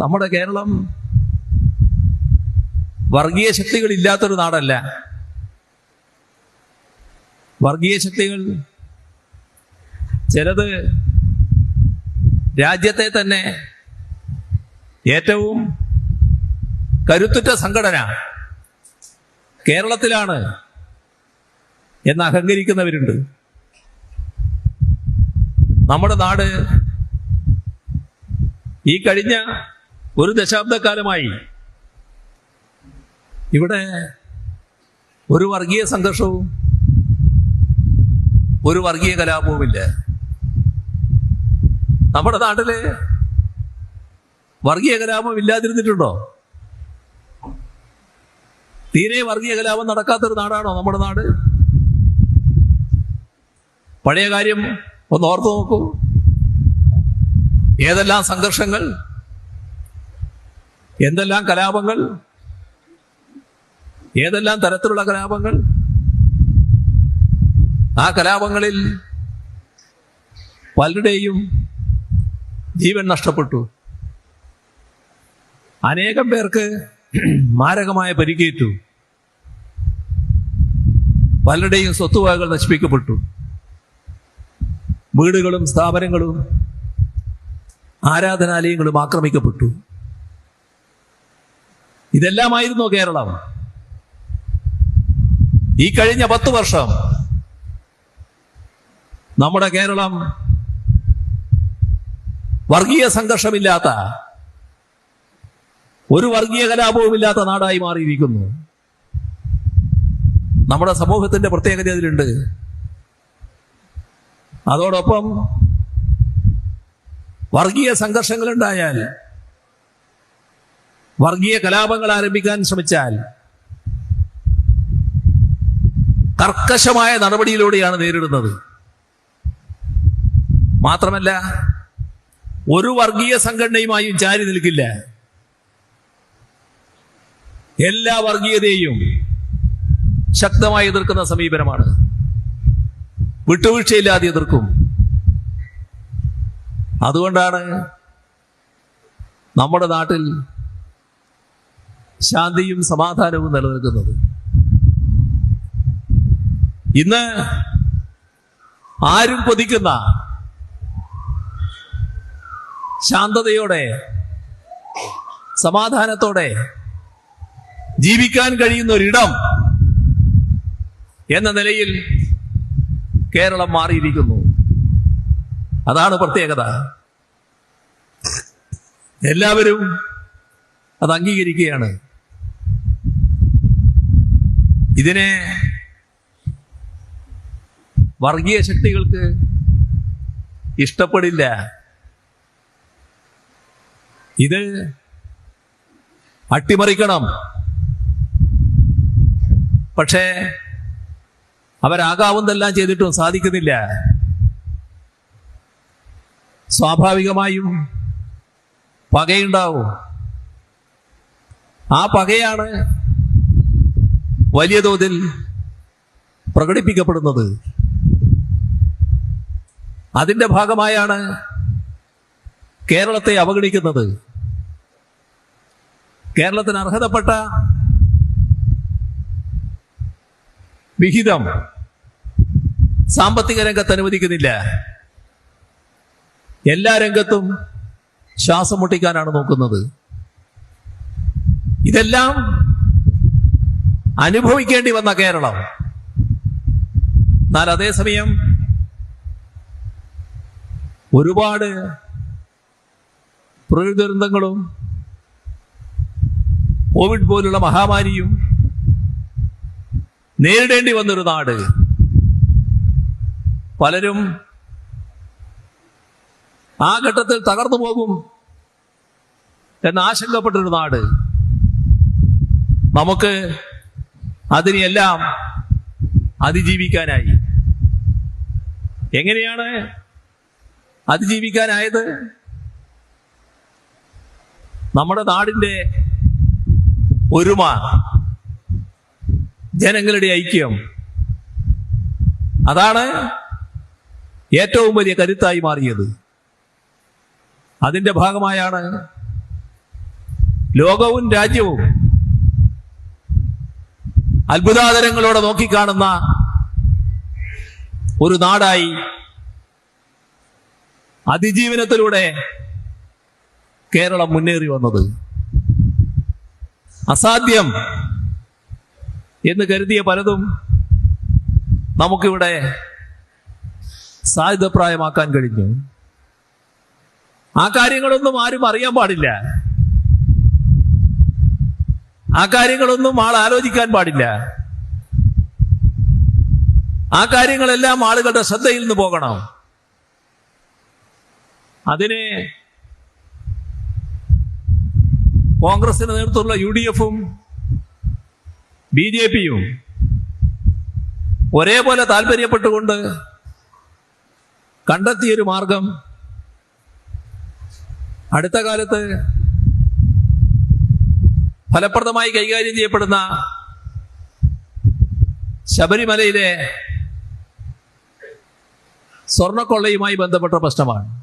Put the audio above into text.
നമ്മുടെ കേരളം വർഗീയ ശക്തികൾ ഇല്ലാത്തൊരു നാടല്ല. വർഗീയ ശക്തികൾ ചിലത് രാജ്യത്തെ തന്നെ ഏറ്റവും കരുത്തുറ്റ സംഘടന കേരളത്തിലാണ് എന്ന് അഹങ്കരിക്കുന്നവരുണ്ട്. നമ്മുടെ നാട് ഈ കഴിഞ്ഞ ഒരു ദശാബ്ദക്കാലമായി ഇവിടെ ഒരു വർഗീയ സംഘർഷവും ഒരു വർഗീയ കലാപവുമില്ല. നമ്മുടെ നാട്ടില് വർഗീയ കലാപം ഇല്ലാതിരുന്നിട്ടുണ്ടോ? തീരെ വർഗീയ കലാപം നടക്കാത്തൊരു നാടാണോ നമ്മുടെ നാട്? പഴയ കാര്യം ഒന്ന് ഓർത്തു നോക്കൂ. ഏതെല്ലാം സംഘർഷങ്ങൾ, എന്തെല്ലാം കലാപങ്ങൾ, ഏതെല്ലാം തരത്തിലുള്ള കലാപങ്ങൾ. ആ കലാപങ്ങളിൽ പലരുടെയും ജീവൻ നഷ്ടപ്പെട്ടു. അനേകം പേർക്ക് മാരകമായ പരിക്കേറ്റു. പലരുടെയും സ്വത്തുവകകൾ നശിപ്പിക്കപ്പെട്ടു. വീടുകളും സ്ഥാപനങ്ങളും ആരാധനാലയങ്ങളും ആക്രമിക്കപ്പെട്ടു. ഇതെല്ലാമായിരുന്നു കേരളം. ഈ കഴിഞ്ഞ 10 വർഷം നമ്മുടെ കേരളം വർഗീയ സംഘർഷമില്ലാത്ത, ഒരു വർഗീയ കലാപവുമില്ലാത്ത നാടായി മാറിയിരിക്കുന്നു. നമ്മുടെ സമൂഹത്തിന്റെ പ്രത്യേകത അതിലുണ്ട്. അതോടൊപ്പം വർഗീയ സംഘർഷങ്ങളുണ്ടായാൽ, വർഗീയ കലാപങ്ങൾ ആരംഭിക്കാൻ ശ്രമിച്ചാൽ കർക്കശമായ നടപടിയിലൂടെയാണ് നേരിടുന്നത്. മാത്രമല്ല, ഒരു വർഗീയ സംഘടനയുമായും ചാരി നിൽക്കില്ല. എല്ലാ വർഗീയതയെയും ശക്തമായി എതിർക്കുന്ന സമീപനമാണ്. വിട്ടുവീഴ്ചയില്ലാതെ എതിർക്കും. അതുകൊണ്ടാണ് നമ്മുടെ നാട്ടിൽ ശാന്തിയും സമാധാനവും നിലനിൽക്കുന്നത്. ഇന്ന് ആരും കൊതിക്കുന്ന ശാന്തതയോടെ, സമാധാനത്തോടെ ജീവിക്കാൻ കഴിയുന്ന ഒരിടം എന്ന നിലയിൽ കേരളം മാറിയിരിക്കുന്നു. അതാണ് പ്രത്യേകത. എല്ലാവരും അത് അംഗീകരിക്കുകയാണ്. ഇതിനെ വർഗീയ ശക്തികൾക്ക് ഇഷ്ടപ്പെടില്ല. ഇത് അട്ടിമറിക്കണം. പക്ഷേ അവരാകാവുന്നതെല്ലാം ചെയ്തിട്ടും സാധിക്കുന്നില്ല. സ്വാഭാവികമായും പകയുണ്ടാവും. ആ പകയാണ് വലിയ തോതിൽ പ്രകടിപ്പിക്കപ്പെടുന്നത്. അതിന്റെ ഭാഗമായാണ് കേരളത്തെ അവഗണിക്കുന്നത്. കേരളത്തിന് അർഹതപ്പെട്ട വിഹിതം സാമ്പത്തിക രംഗത്ത് അനുവദിക്കുന്നില്ല. എല്ലാ രംഗത്തും ശ്വാസം മുട്ടിക്കാനാണ് നോക്കുന്നത്. ഇതെല്ലാം അനുഭവിക്കേണ്ടി വന്ന കേരളം, എന്നാൽ അതേസമയം ഒരുപാട് പ്രകൃതി ദുരന്തങ്ങളും കോവിഡ് പോലുള്ള മഹാമാരിയും നേരിടേണ്ടി വന്നൊരു നാട്. പലരും ആ ഘട്ടത്തിൽ തകർന്നു പോകും എന്ന് ആശങ്കപ്പെട്ടൊരു നാട്. നമുക്ക് അതിനെയെല്ലാം അതിജീവിക്കാനായി. എങ്ങനെയാണ് അതിജീവിക്കാനായത്? നമ്മുടെ നാടിന്റെ ഒരുമ, ജനങ്ങളുടെ ഐക്യം, അതാണ് ഏറ്റവും വലിയ കരുത്തായി മാറിയത്. അതിന്റെ ഭാഗമായാണ് ലോകവും രാജ്യവും അത്ഭുതാതരങ്ങളോടെ നോക്കിക്കാണുന്ന ഒരു നാടായി അതിജീവനത്തിലൂടെ കേരളം മുന്നേറി വന്നത്. അസാധ്യം എന്ന് കരുതിയ പലതും നമുക്കിവിടെ സാധ്യതപ്രായമാക്കാൻ കഴിഞ്ഞു. ആ കാര്യങ്ങളൊന്നും ആരും അറിയാൻ പാടില്ല. ആ കാര്യങ്ങളൊന്നും ആൾ ആലോചിക്കാൻ പാടില്ല. ആ കാര്യങ്ങളെല്ലാം ആളുകളുടെ ശ്രദ്ധയിൽ നിന്ന് പോകണം. അതിന് കോൺഗ്രസിന് നേതൃത്വമുള്ള UDF-ഉം BJP-യും ഒരേപോലെ താല്പര്യപ്പെട്ടുകൊണ്ട് കണ്ടെത്തിയൊരു മാർഗം അടുത്ത കാലത്ത് ഫലപ്രദമായി കൈകാര്യം ചെയ്യപ്പെടുന്ന ശബരിമലയിലെ സ്വർണ്ണക്കൊള്ളയുമായി ബന്ധപ്പെട്ട പ്രശ്നമാണ്.